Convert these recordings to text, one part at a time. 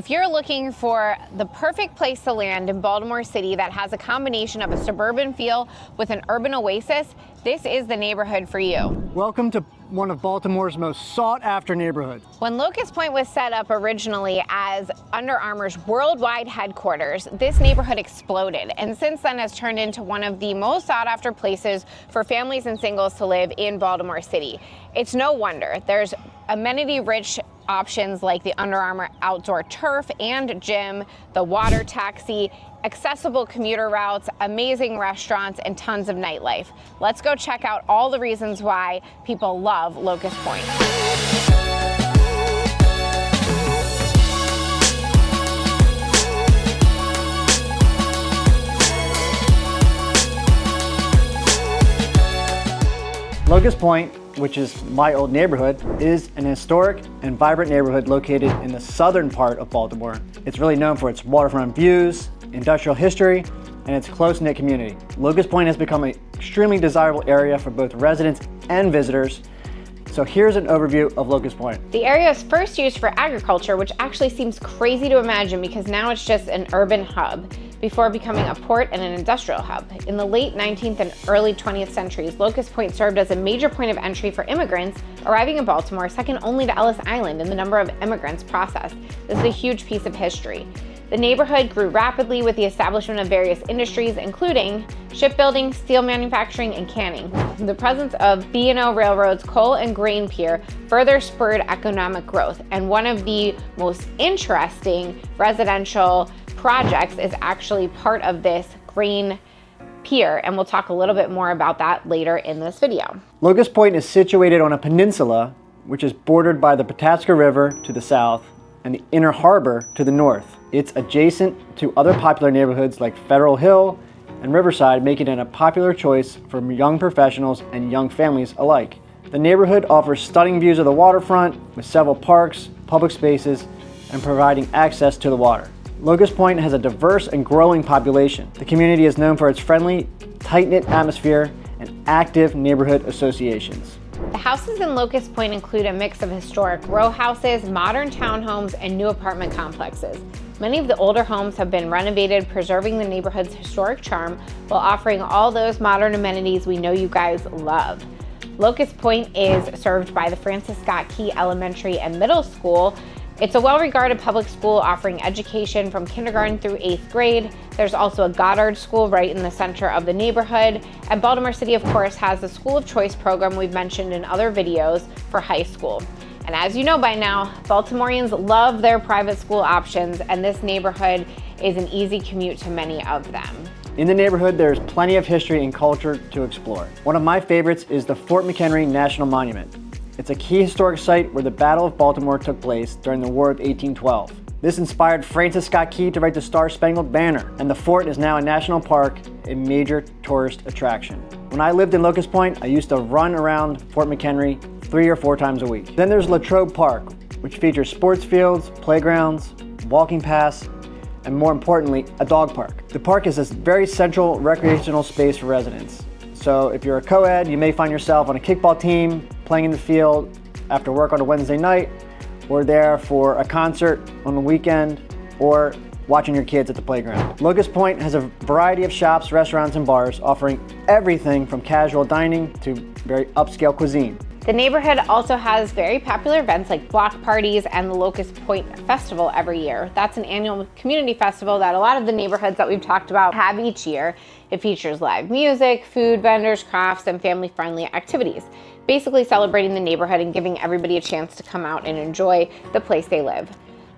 If you're looking for the perfect place to land in Baltimore City that has a combination of a suburban feel with an urban oasis, this is the neighborhood for you. Welcome to one of Baltimore's most sought-after neighborhoods. When Locust Point was set up originally as Under Armour's worldwide headquarters, this neighborhood exploded, and since then has turned into one of the most sought-after places for families and singles to live in Baltimore City. It's no wonder. There's amenity-rich options like the Under Armour outdoor turf and gym, the water taxi, accessible commuter routes, amazing restaurants, and tons of nightlife. Let's go check out all the reasons why people love Locust Point. Locust Point, which is my old neighborhood, is an historic and vibrant neighborhood located in the southern part of Baltimore. It's really known for its waterfront views, industrial history, and its close-knit community. Locust Point has become an extremely desirable area for both residents and visitors. So here's an overview of Locust Point. The area was first used for agriculture, which actually seems crazy to imagine because now it's just an urban hub, before becoming a port and an industrial hub. In the late 19th and early 20th centuries, Locust Point served as a major point of entry for immigrants arriving in Baltimore, second only to Ellis Island in the number of immigrants processed. This is a huge piece of history. The neighborhood grew rapidly with the establishment of various industries, including shipbuilding, steel manufacturing, and canning. The presence of B&O Railroad's coal and grain pier further spurred economic growth, and one of the most interesting residential projects is actually part of this grain pier, and we'll talk a little bit more about that later in this video. Locust Point is situated on a peninsula which is bordered by the Patapsco River to the south and the Inner Harbor to the north. It's adjacent to other popular neighborhoods like Federal Hill and Riverside, making it a popular choice for young professionals and young families alike. The neighborhood offers stunning views of the waterfront with several parks, public spaces, and providing access to the water. Locust Point has a diverse and growing population. The community is known for its friendly, tight-knit atmosphere and active neighborhood associations. The houses in Locust Point include a mix of historic row houses, modern townhomes, and new apartment complexes. Many of the older homes have been renovated, preserving the neighborhood's historic charm while offering all those modern amenities we know you guys love. Locust Point is served by the Francis Scott Key Elementary and Middle School. It's a well-regarded public school offering education from kindergarten through 8th grade. There's also a Goddard School right in the center of the neighborhood. And Baltimore City, of course, has the School of Choice program we've mentioned in other videos for high school. And as you know by now, Baltimoreans love their private school options, and this neighborhood is an easy commute to many of them. In the neighborhood, there's plenty of history and culture to explore. One of my favorites is the Fort McHenry National Monument. It's a key historic site where the Battle of Baltimore took place during the War of 1812. This inspired Francis Scott Key to write the Star-Spangled Banner, and the fort is now a national park, a major tourist attraction. When I lived in Locust Point, I used to run around Fort McHenry 3 or 4 times a week. Then there's Latrobe Park, which features sports fields, playgrounds, walking paths, and more importantly, a dog park. The park is a very central recreational space for residents. So if you're a co-ed, you may find yourself on a kickball team, playing in the field after work on a Wednesday night, or there for a concert on the weekend, or watching your kids at the playground. Locust Point has a variety of shops, restaurants, and bars offering everything from casual dining to very upscale cuisine. The neighborhood also has very popular events like block parties and the Locust Point Festival every year. That's an annual community festival that a lot of the neighborhoods that we've talked about have each year. It features live music, food vendors, crafts, and family-friendly activities, basically celebrating the neighborhood and giving everybody a chance to come out and enjoy the place they live.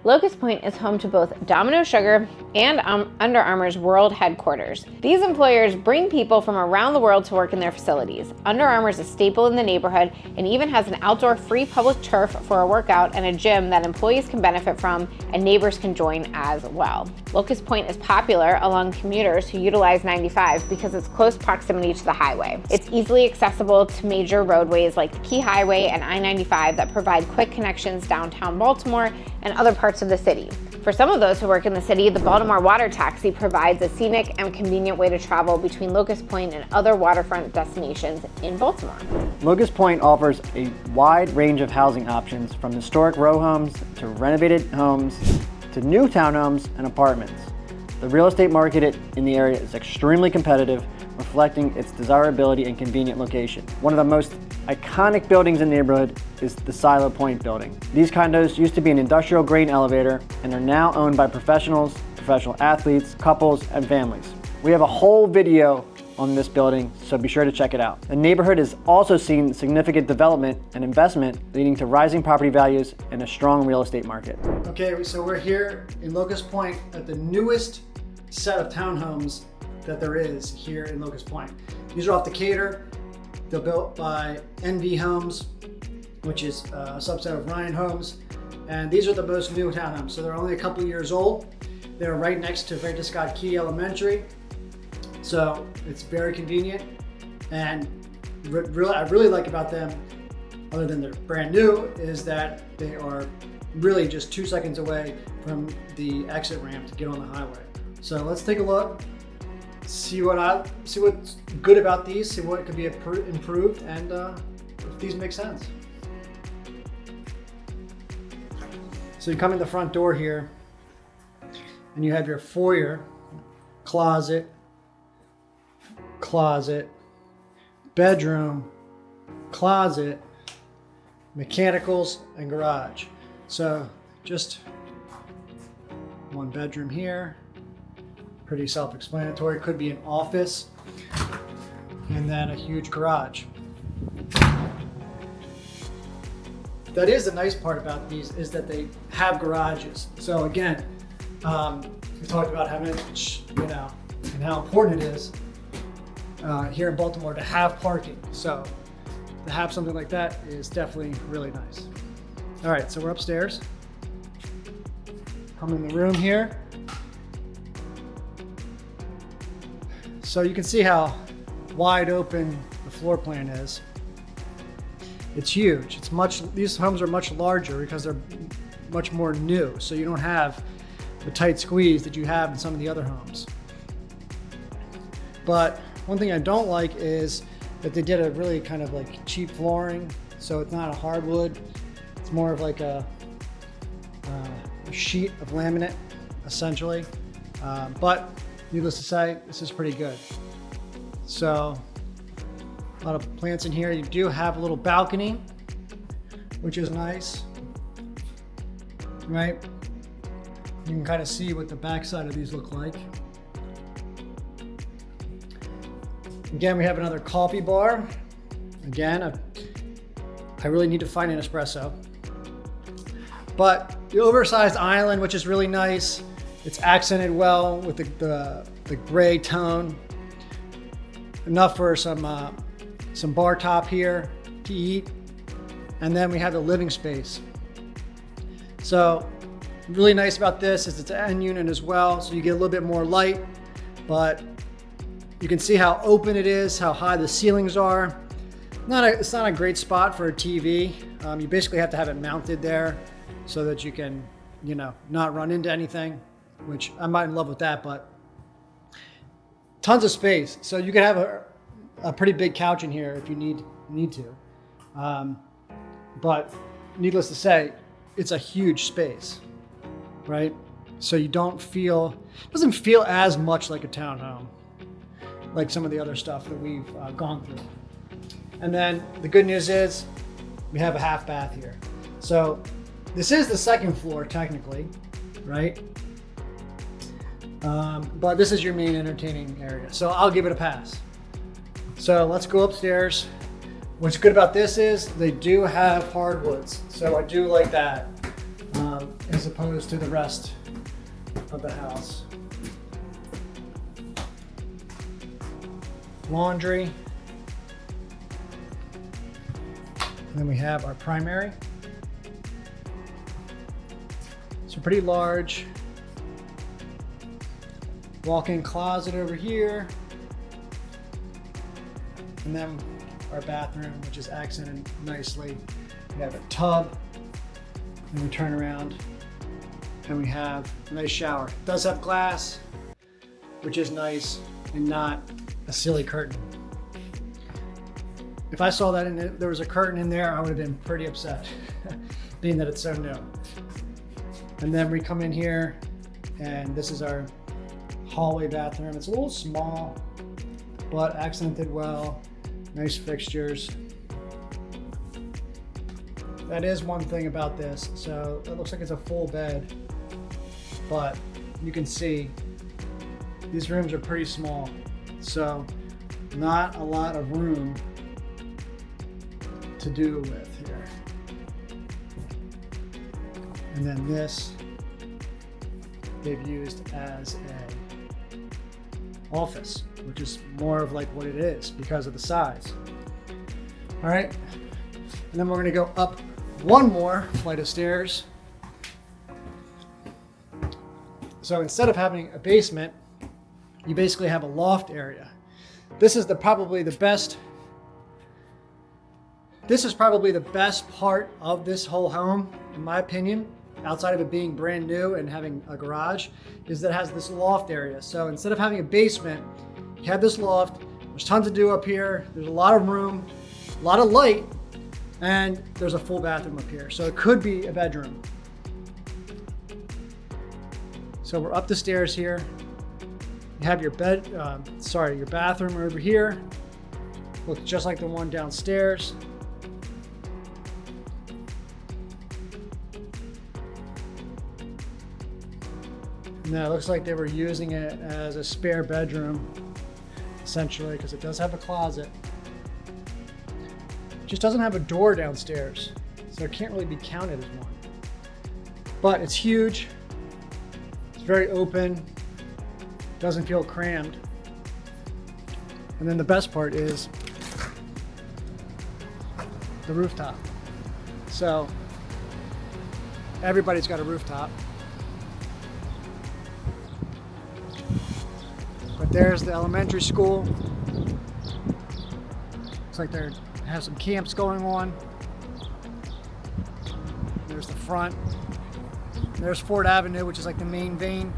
Locust Point is home to both Domino Sugar and Under Armour's world headquarters. These employers bring people from around the world to work in their facilities. Under Armour is a staple in the neighborhood and even has an outdoor free public turf for a workout and a gym that employees can benefit from and neighbors can join as well. Locust Point is popular among commuters who utilize 95 because it's close proximity to the highway. It's easily accessible to major roadways like the Key Highway and I-95 that provide quick connections downtown Baltimore and other parts of the city. For some of those who work in the city, the Baltimore Water Taxi provides a scenic and convenient way to travel between Locust Point and other waterfront destinations in Baltimore. Locust Point offers a wide range of housing options, from historic row homes to renovated homes to new townhomes and apartments. The real estate market in the area is extremely competitive, reflecting its desirability and convenient location. One of the most iconic buildings in the neighborhood is the Silo Point building. These condos used to be an industrial grain elevator and are now owned by professionals, professional athletes, couples, and families. We have a whole video on this building, so be sure to check it out. The neighborhood has also seen significant development and investment, leading to rising property values and a strong real estate market. Okay, so we're here in Locust Point at the newest set of townhomes that there is here in Locust Point. These are off Decatur. They're built by NV Homes, which is a subset of Ryan Homes. And these are the most new townhomes. So they're only a couple years old. They're right next to Francis Scott Key Elementary. So it's very convenient. And I really like about them, other than they're brand new, is that they are really just 2 seconds away from the exit ramp to get on the highway. So let's take a look, see what's good about these, see what could be improved, and if these make sense. So you come in the front door here, and you have your foyer, closet, bedroom, closet, mechanicals, and garage. So just one bedroom here. Pretty self-explanatory. Could be an office, and then a huge garage. That is the nice part about these, is that they have garages. So again, we talked about how much, and how important it is here in Baltimore to have parking. So to have something like that is definitely really nice. All right, so we're upstairs. Come in the room here. So you can see how wide open the floor plan is. It's huge. These homes are much larger because they're much more new. So you don't have the tight squeeze that you have in some of the other homes. But one thing I don't like is that they did a really kind of like cheap flooring. So it's not a hardwood. It's more of like a sheet of laminate, essentially. But needless to say, this is pretty good. So a lot of plants in here. You do have a little balcony, which is nice, right? You can kind of see what the backside of these look like. Again, we have another coffee bar. Again, I really need to find an espresso. But the oversized island, which is really nice. It's accented well with the gray tone. Enough for some bar top here to eat. And then we have the living space. So really nice about this is it's an end unit as well. So you get a little bit more light, but you can see how open it is, how high the ceilings are. It's not a great spot for a TV. You basically have to have it mounted there so that you can, not run into anything, which I'm not in love with that, but tons of space. So you can have a pretty big couch in here if you need to. But needless to say, it's a huge space, right? So it doesn't feel as much like a townhome, like some of the other stuff that we've gone through. And then the good news is we have a half bath here. So this is the second floor technically, right? But this is your main entertaining area. So I'll give it a pass. So let's go upstairs. What's good about this is they do have hardwoods. So I do like that, as opposed to the rest of the house. Laundry. And then we have our primary. So pretty large. Walk-in closet over here. And then our bathroom, which is accented nicely. We have a tub, and we turn around and we have a nice shower. It does have glass, which is nice, and not a silly curtain. If I saw that there was a curtain in there, I would have been pretty upset, being that it's so new. And then we come in here and this is our hallway bathroom. It's a little small, but accented well, nice fixtures. That is one thing about this. So it looks like it's a full bed, but you can see these rooms are pretty small. So not a lot of room to do with here. And then this, they've used as an office, which is more of like what it is because of the size. All right, and then we're gonna go up one more flight of stairs. So instead of having a basement, you basically have a loft area. This is probably the best part of this whole home, in my opinion, outside of it being brand new and having a garage, is that it has this loft area. So instead of having a basement, you have this loft. There's tons to do up here. There's a lot of room, a lot of light, and there's a full bathroom up here. So it could be a bedroom. So we're up the stairs here. You have your your bathroom over here. Looks just like the one downstairs. Now it looks like they were using it as a spare bedroom, essentially, because it does have a closet. It just doesn't have a door downstairs, so it can't really be counted as one. But it's huge. It's very open. Doesn't feel crammed. And then the best part is the rooftop. So everybody's got a rooftop. But there's the elementary school. Looks like they have some camps going on. There's the front. There's Fort Avenue, which is like the main vein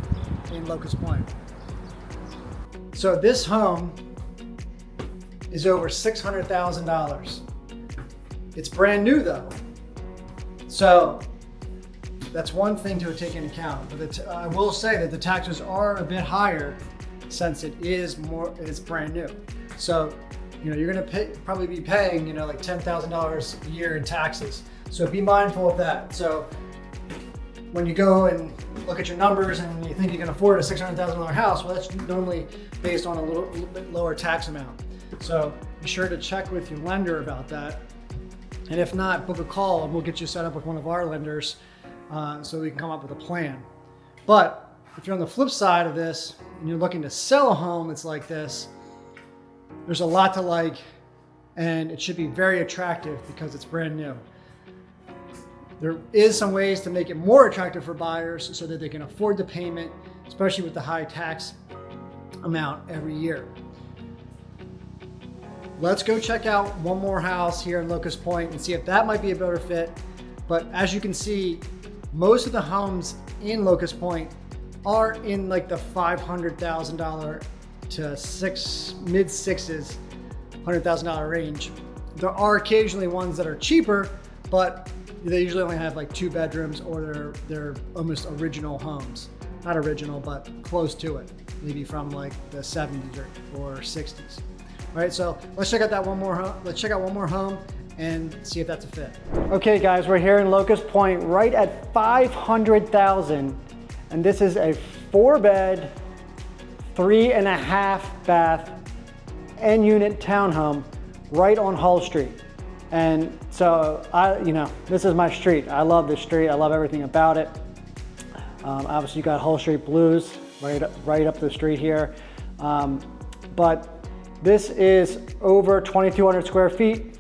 in Locust Point. So this home is over $600,000. It's brand new though. So that's one thing to take into account. But I will say that the taxes are a bit higher since it's brand new. So, you're gonna probably be paying, like $10,000 a year in taxes. So be mindful of that. So when you go and look at your numbers and you think you can afford a $600,000 house, well, that's normally based on a little bit lower tax amount. So be sure to check with your lender about that. And if not, book a call and we'll get you set up with one of our lenders so we can come up with a plan. But if you're on the flip side of this and you're looking to sell a home that's like this, there's a lot to like, and it should be very attractive because it's brand new. There is some ways to make it more attractive for buyers so that they can afford the payment, especially with the high tax amount every year. Let's go check out one more house here in Locust Point and see if that might be a better fit. But as you can see, most of the homes in Locust Point are in like the $500,000 to mid sixes, $100,000 range. There are occasionally ones that are cheaper, but they usually only have like 2 bedrooms or they're almost original homes. Not original, but close to it. Maybe from like the 70s or 60s. All right, so let's check out one more home and see if that's a fit. Okay guys, we're here in Locust Point right at $500,000. And this is a 4-bed, 3.5 bath, N-unit townhome right on Hull Street. And so this is my street. I love this street. I love everything about it. Obviously you got Hull Street Blues right up the street here. But this is over 2,200 square feet.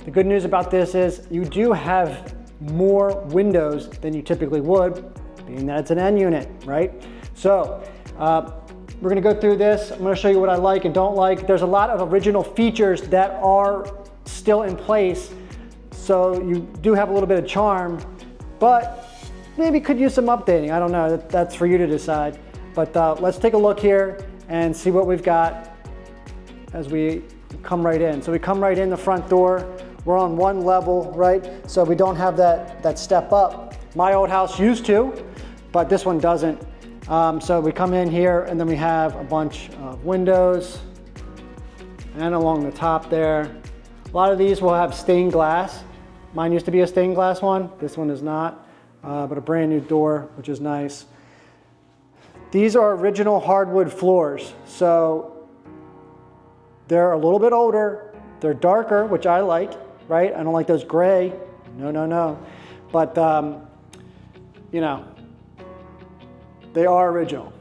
The good news about this is you do have more windows than you typically would, being that it's an N unit, right? So we're gonna go through this. I'm gonna show you what I like and don't like. There's a lot of original features that are still in place, so you do have a little bit of charm, but maybe could use some updating. I don't know, that's for you to decide. But let's take a look here and see what we've got as we come right in. So we come right in the front door. We're on one level, right? So we don't have that step up. My old house used to, but this one doesn't. So we come in here and then we have a bunch of windows and along the top there. A lot of these will have stained glass. Mine used to be a stained glass one. This one is not, but a brand new door, which is nice. These are original hardwood floors. So they're a little bit older. They're darker, which I like, right? I don't like those gray. No. But, you know, they are original.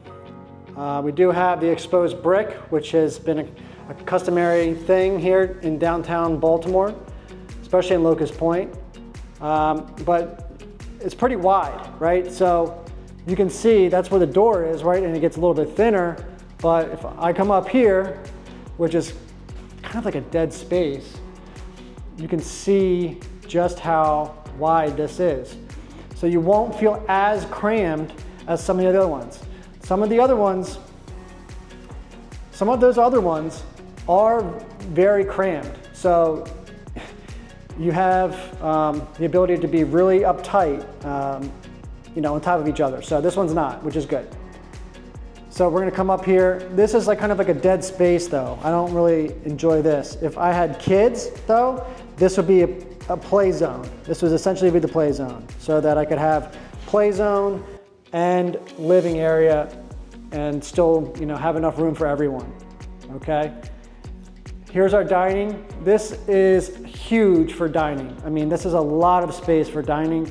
We do have the exposed brick, which has been a customary thing here in downtown Baltimore, especially in Locust Point. But it's pretty wide, right? So you can see that's where the door is, right? And it gets a little bit thinner. But if I come up here, which is kind of like a dead space, you can see just how wide this is. So you won't feel as crammed as some of the other ones. Some of those other ones are very crammed. So you have the ability to be really uptight, you know, on top of each other. So this one's not, which is good. So we're gonna come up here. This is like kind of like a dead space though. I don't really enjoy this. If I had kids though, this would be a play zone. This would essentially be the play zone so that I could have play zone and living area and still, you know, have enough room for everyone, okay? Here's our dining. This is huge for dining. I mean, this is a lot of space for dining.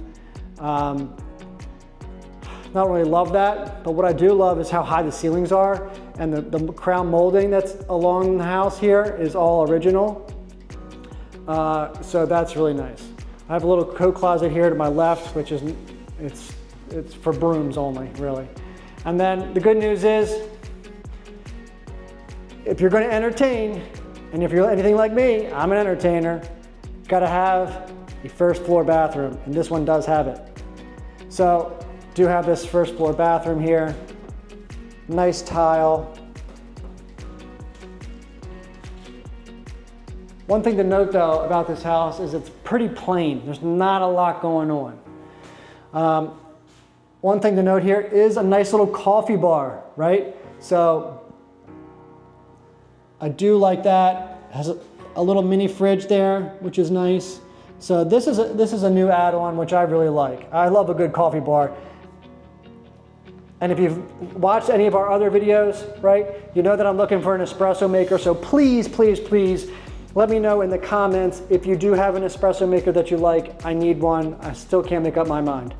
Not really love that, but what I do love is how high the ceilings are, and the crown molding that's along the house here is all original. So that's really nice. I have a little coat closet here to my left, which is, it's for brooms only, really. And then the good news is, if you're gonna entertain, and if you're anything like me, I'm an entertainer, gotta have a first floor bathroom, and this one does have it. So, do have this first floor bathroom here. Nice tile. One thing to note though about this house is it's pretty plain. There's not a lot going on. One thing to note here is a nice little coffee bar, right? So I do like that. It has a little mini fridge there, which is nice. So this is a new add-on, which I really like. I love a good coffee bar. And if you've watched any of our other videos, right, you know that I'm looking for an espresso maker. So please, please, please let me know in the comments if you do have an espresso maker that you like. I need one. I still can't make up my mind.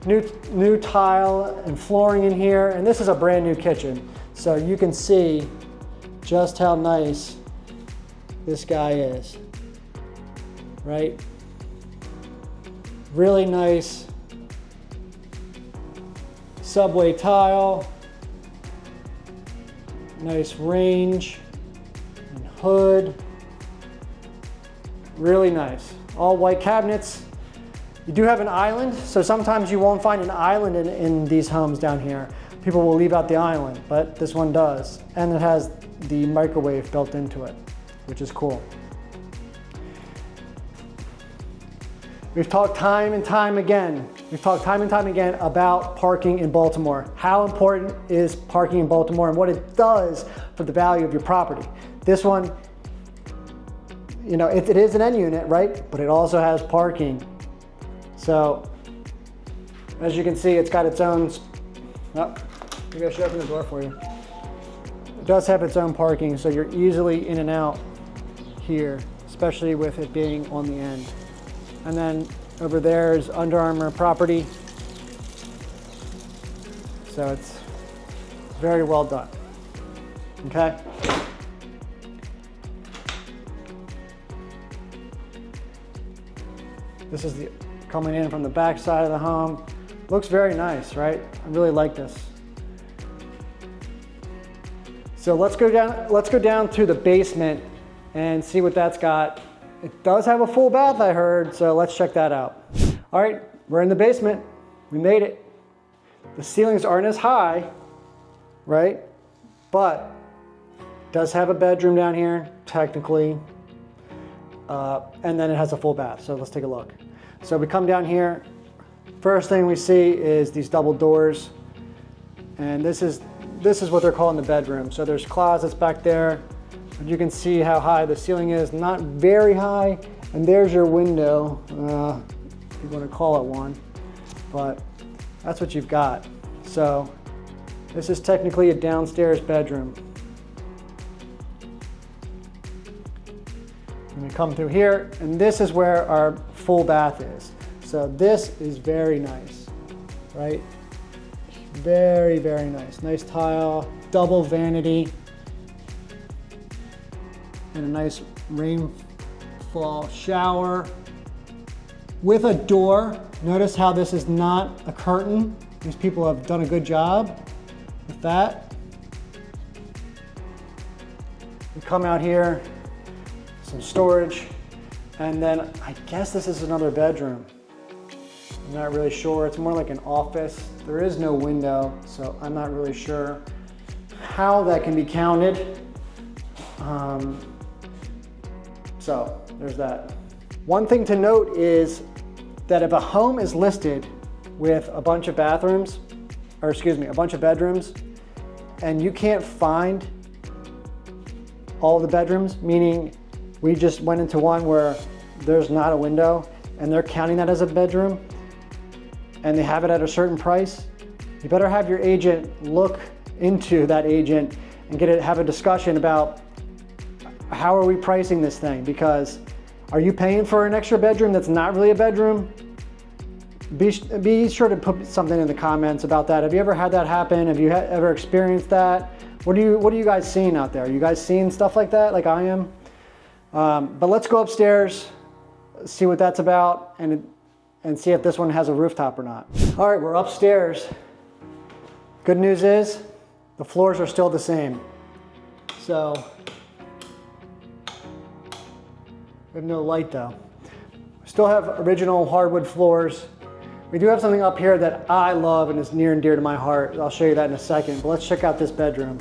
New tile and flooring in here. And this is a brand new kitchen. So you can see just how nice this guy is, right? Really nice. Subway tile, nice range and hood, really nice. All white cabinets. You do have an island, so sometimes you won't find an island in these homes down here. People will leave out the island, but this one does. And it has the microwave built into it, which is cool. We've talked time and time again about parking in Baltimore. How important is parking in Baltimore and what it does for the value of your property. This one, you know, it is an end unit, right? But it also has parking. So, as you can see, it's got its own, maybe I should open the door for you. It does have its own parking, so you're easily in and out here, especially with it being on the end. And then over there is Under Armour property. So it's very well done, okay? This is coming in from the back side of the home. Looks very nice, right? I really like this. So let's go down to the basement and see what that's got. It does have a full bath, I heard, so let's check that out. All right, we're in the basement. We made it. The ceilings aren't as high, right? But it does have a bedroom down here, technically. And then it has a full bath, so let's take a look. So we come down here, first thing we see is these double doors, and this is what they're calling the bedroom. So there's closets back there, but you can see how high the ceiling is, not very high, and there's your window, if you want to call it one, but that's what you've got. So this is technically a downstairs bedroom. And we come through here, and this is where our full bath is. So this is very nice, right? Very, very nice. Nice tile, double vanity, and a nice rainfall shower with a door. Notice how this is not a curtain. These people have done a good job with that. We come out here, some storage, and then I guess this is another bedroom. I'm not really sure. It's more like an office. There is no window, so I'm not really sure how that can be counted. So there's that. One thing to note is that if a home is listed with a bunch of bathrooms, or excuse me, a bunch of bedrooms, and you can't find all the bedrooms, meaning we just went into one where there's not a window and they're counting that as a bedroom and they have it at a certain price, you better have your agent look into that agent and have a discussion about how are we pricing this thing, because are you paying for an extra bedroom that's not really a bedroom? Be sure to put something in the comments about that. Have you ever had that happen? Have you ever experienced that? What are you guys seeing out there? Are you guys seeing stuff like that, like I am? But let's go upstairs, see what that's about, and see if this one has a rooftop or not. All right, we're upstairs. Good news is the floors are still the same. So we have no light though. We still have original hardwood floors. We do have something up here that I love and is near and dear to my heart. I'll show you that in a second, but let's check out this bedroom.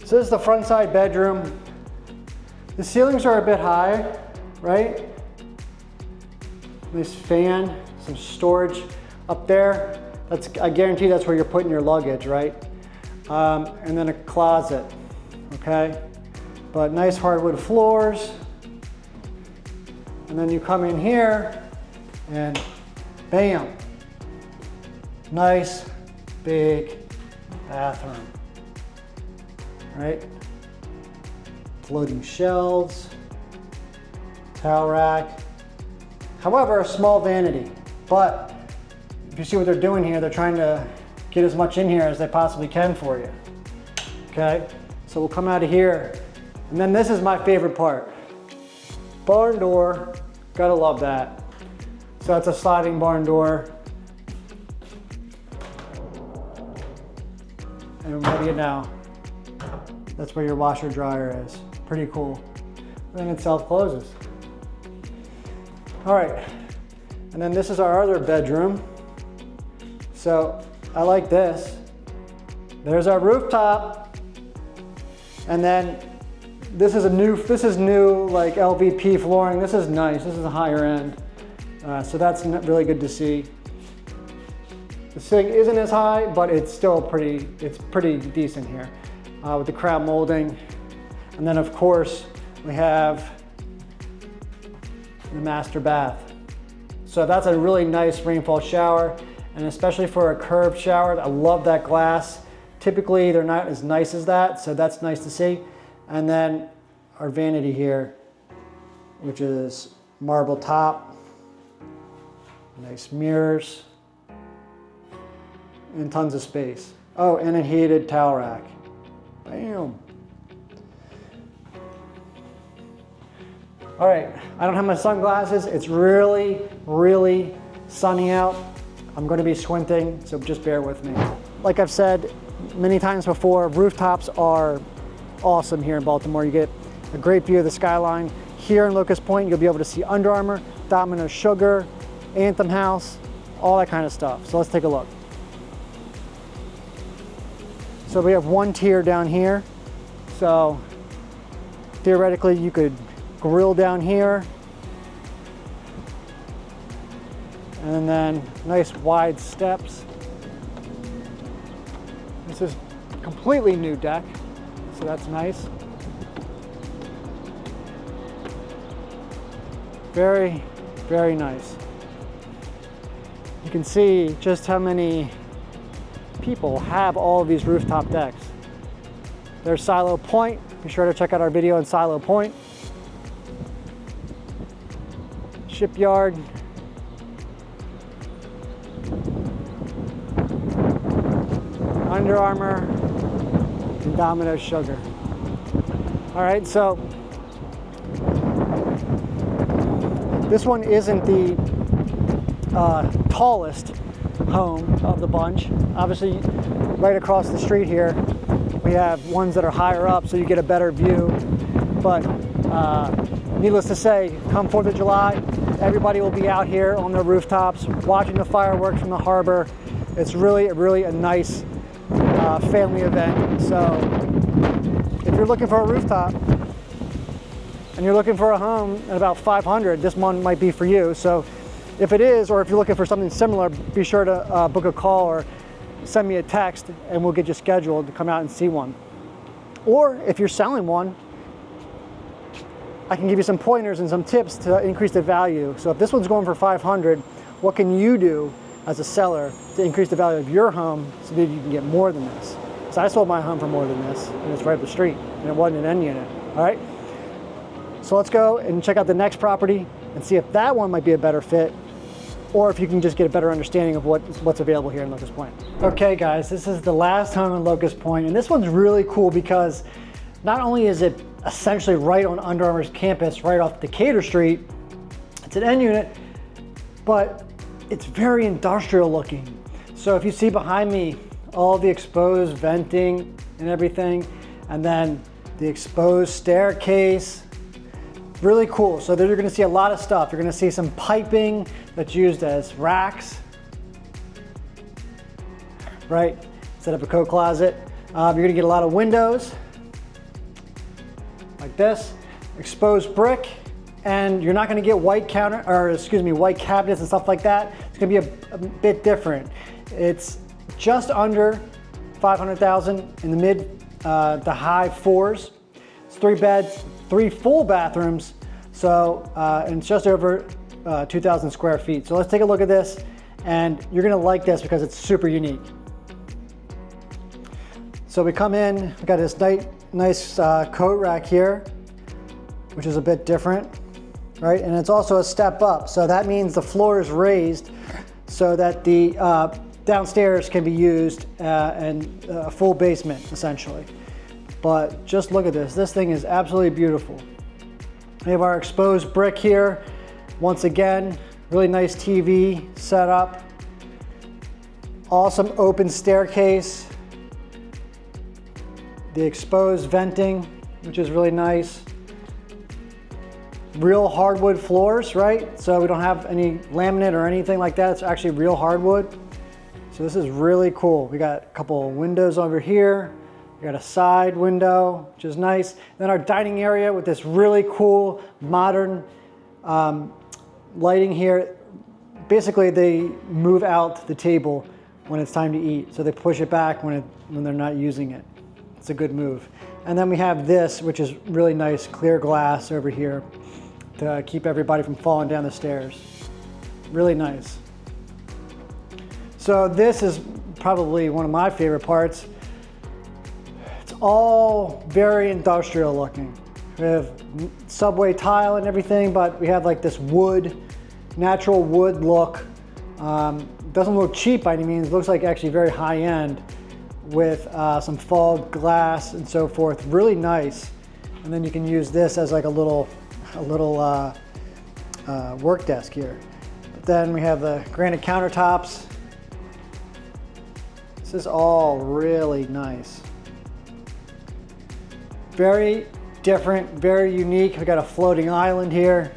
So this is the front side bedroom. The ceilings are a bit high, right? Nice fan, some storage up there. I guarantee that's where you're putting your luggage, right? And then a closet, okay? But nice hardwood floors. And then you come in here and bam, nice big bathroom, right? Floating shelves, towel rack. However, a small vanity, but if you see what they're doing here, they're trying to get as much in here as they possibly can for you, okay? So we'll come out of here, and then this is my favorite part. Barn door, gotta love that. So that's a sliding barn door. And what do you know? That's where your washer dryer is. Pretty cool. And then it self-closes. All right, and then this is our other bedroom. So I like this. There's our rooftop. And then this is new like LVP flooring. This is nice, this is a higher end. So that's really good to see. The ceiling isn't as high, but it's still pretty decent here with the crab molding. And then of course, we have the master bath. So that's a really nice rainfall shower, and especially for a curved shower, I love that glass. Typically, they're not as nice as that, so that's nice to see. And then our vanity here, which is marble top, nice mirrors, and tons of space. Oh, and a heated towel rack. Bam. All right, I don't have my sunglasses. It's really, really sunny out. I'm gonna be squinting, so just bear with me. Like I've said many times before, rooftops are awesome here in Baltimore. You get a great view of the skyline. Here in Locust Point, you'll be able to see Under Armour, Domino Sugar, Anthem House, all that kind of stuff. So let's take a look. So we have one tier down here. So theoretically, you could grill down here. And then nice wide steps. This is completely new deck, so that's nice. Very, very nice. You can see just how many people have all of these rooftop decks. There's Silo Point. Be sure to check out our video on Silo Point. Shipyard. Under Armour and Domino sugar. All right, so this one isn't the tallest home of the bunch. Obviously, right across the street here, we have ones that are higher up, so you get a better view. But needless to say, come 4th of July, everybody will be out here on their rooftops watching the fireworks from the harbor. It's really a nice family event. So if you're looking for a rooftop and you're looking for a home at about 500, this one might be for you. So if it is, or if you're looking for something similar, be sure to book a call or send me a text and we'll get you scheduled to come out and see one. Or if you're selling one, I can give you some pointers and some tips to increase the value. So if this one's going for 500, what can you do as a seller to increase the value of your home so that you can get more than this? So I sold my home for more than this, and it's right up the street, and it wasn't an end unit, all right? So let's go and check out the next property and see if that one might be a better fit, or if you can just get a better understanding of what's available here in Locust Point. Okay guys, this is the last home in Locust Point, and this one's really cool because not only is it essentially right on Under Armour's campus, right off Decatur Street, it's an end unit, but it's very industrial looking. So if you see behind me, all the exposed venting and everything, and then the exposed staircase, really cool. So there you're gonna see a lot of stuff. You're gonna see some piping that's used as racks, right? Instead of a coat closet. You're gonna get a lot of windows, like this, exposed brick, and you're not gonna get white white cabinets and stuff like that. It's gonna be a bit different. It's just under 500,000 in the mid to high fours. It's 3 beds, 3 full bathrooms. So, and it's just over 2,000 square feet. So let's take a look at this, and you're gonna like this because it's super unique. So we come in, we got this nice coat rack here, which is a bit different, right? And it's also a step up. So that means the floor is raised so that the downstairs can be used and a full basement essentially. But just look at this. This thing is absolutely beautiful. We have our exposed brick here. Once again, really nice TV setup. Awesome open staircase. The exposed venting, which is really nice. Real hardwood floors, right? So we don't have any laminate or anything like that. It's actually real hardwood. So this is really cool. We got a couple of windows over here. We got a side window, which is nice. Then our dining area with this really cool modern lighting here. Basically, they move out the table when it's time to eat. So they push it back when they're not using it. It's a good move. And then we have this, which is really nice, clear glass over here to keep everybody from falling down the stairs. Really nice. So this is probably one of my favorite parts. It's all very industrial looking. We have subway tile and everything, but we have like this wood, natural wood look. Doesn't look cheap by any means. It looks like actually very high end with some fogged glass and so forth. Really nice. And then you can use this as like a little work desk here. But then we have the granite countertops. This is all really nice. Very different, very unique. We got a floating island here.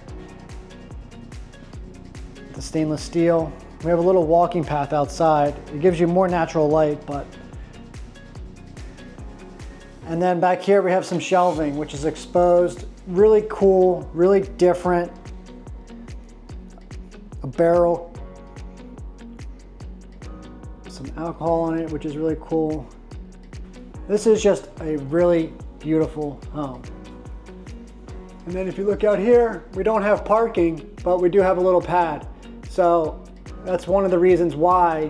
The stainless steel. We have a little walking path outside. It gives you more natural light, And then back here we have some shelving, which is exposed. Really cool, really different. A barrel. Some alcohol on it, which is really cool. This is just a really beautiful home. And then if you look out here, we don't have parking, but we do have a little pad. So that's one of the reasons why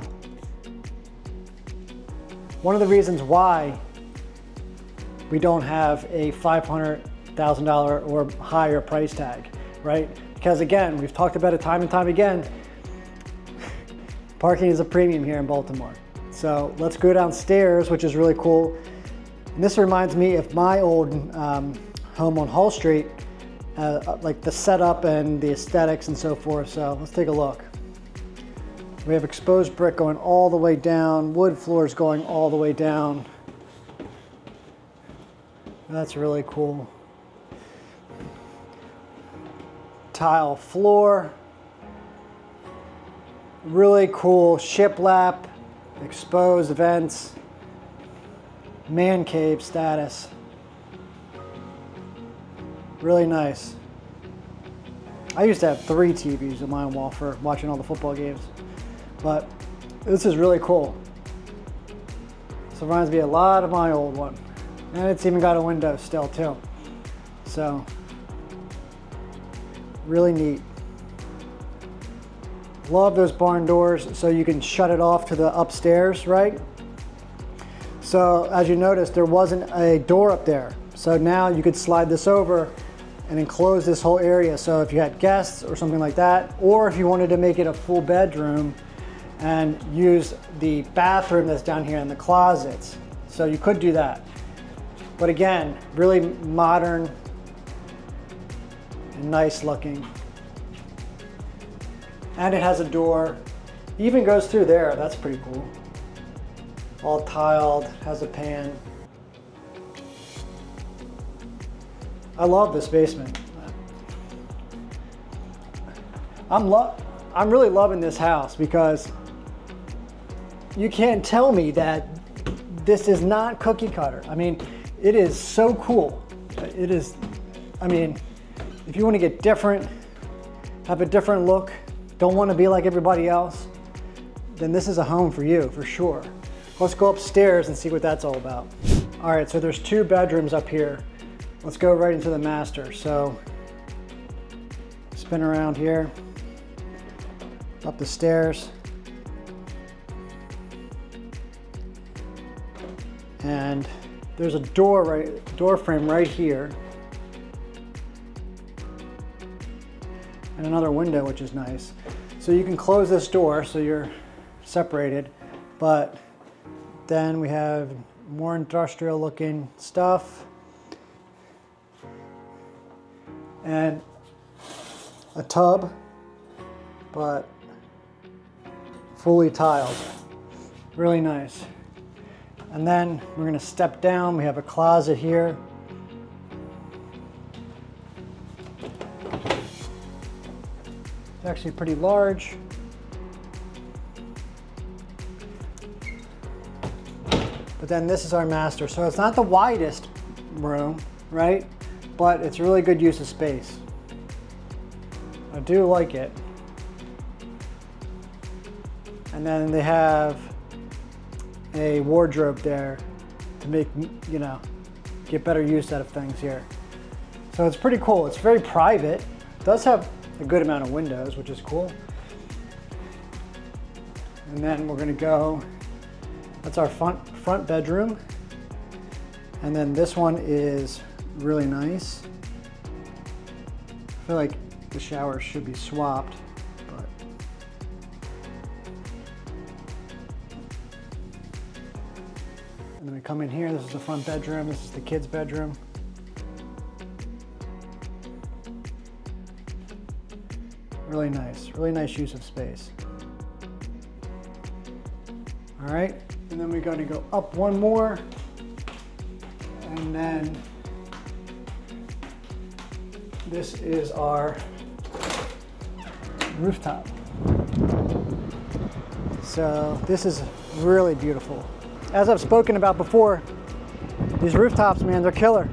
we don't have a $500,000 or higher price tag, right? Because again, we've talked about it time and time again, parking is a premium here in Baltimore. So let's go downstairs, which is really cool. And this reminds me of my old home on Hall Street, like the setup and the aesthetics and so forth. So let's take a look. We have exposed brick going all the way down, wood floors going all the way down. That's really cool. Tile floor. Really cool shiplap, exposed vents, man cave status. Really nice. I used to have 3 TVs on my wall for watching all the football games, but this is really cool. This reminds me a lot of my old one. And it's even got a window still too. So, really neat. Love those barn doors, so you can shut it off to the upstairs, right? So as you notice, there wasn't a door up there. So now you could slide this over and enclose this whole area. So if you had guests or something like that, or if you wanted to make it a full bedroom and use the bathroom that's down here in the closets. So you could do that. But again, really modern and nice looking. And it has a door, even goes through there. That's pretty cool. All tiled, has a pan. I love this basement. I'm really loving this house because you can't tell me that this is not cookie cutter. I mean, it is so cool. It is, I mean, if you want to get different, have a different look, don't want to be like everybody else, then this is a home for you, for sure. Let's go upstairs and see what that's all about. All right, so there's 2 bedrooms up here. Let's go right into the master. So, spin around here, up the stairs. And there's a door frame right here. And another window, which is nice. So you can close this door so you're separated, but then we have more industrial looking stuff and a tub, but fully tiled. Really nice. And then we're gonna step down. We have a closet here. It's actually pretty large. But then this is our master. So it's not the widest room, right? But it's really good use of space. I do like it. And then they have a wardrobe there to make, you know, get better use out of things here. So it's pretty cool. It's very private. It does have a good amount of windows, which is cool. And then we're gonna go, that's our front bedroom. And then this one is really nice. I feel like the showers should be swapped, but. And then we come in here, this is the front bedroom, this is the kids' bedroom. Really nice use of space. All right, and then we're gonna go up one more, and then this is our rooftop. So this is really beautiful. As I've spoken about before, These rooftops, man, they're killer.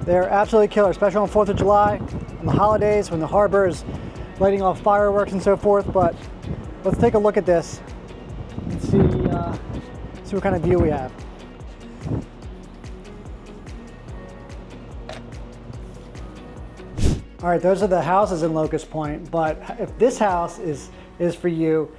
They're absolutely killer, especially on 4th of July, on the holidays when the harbor is lighting off fireworks and so forth. But let's take a look at this and see what kind of view we have. All right, those are the houses in Locust Point, but if this house is for you,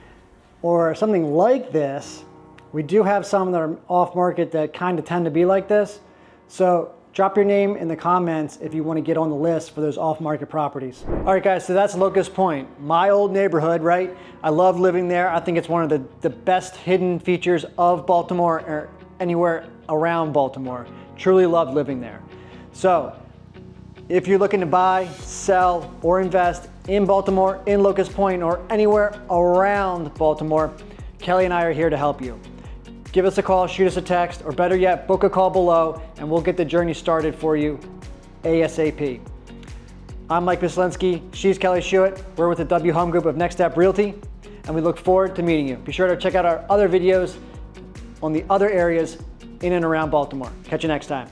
or something like this, we do have some that are off market that kind of tend to be like this. So drop your name in the comments if you want to get on the list for those off market properties. All right guys, so that's Locust Point, my old neighborhood, right? I love living there. I think it's one of the best hidden features of Baltimore or anywhere around Baltimore. Truly love living there. So if you're looking to buy, sell, or invest in Baltimore, in Locust Point, or anywhere around Baltimore, Kelly and I are here to help you. Give us a call, shoot us a text, or better yet, book a call below, and we'll get the journey started for you ASAP. I'm Mike Mislinski, she's Kelly Schuett. We're with the W Home Group of Next Step Realty, and we look forward to meeting you. Be sure to check out our other videos on the other areas in and around Baltimore. Catch you next time.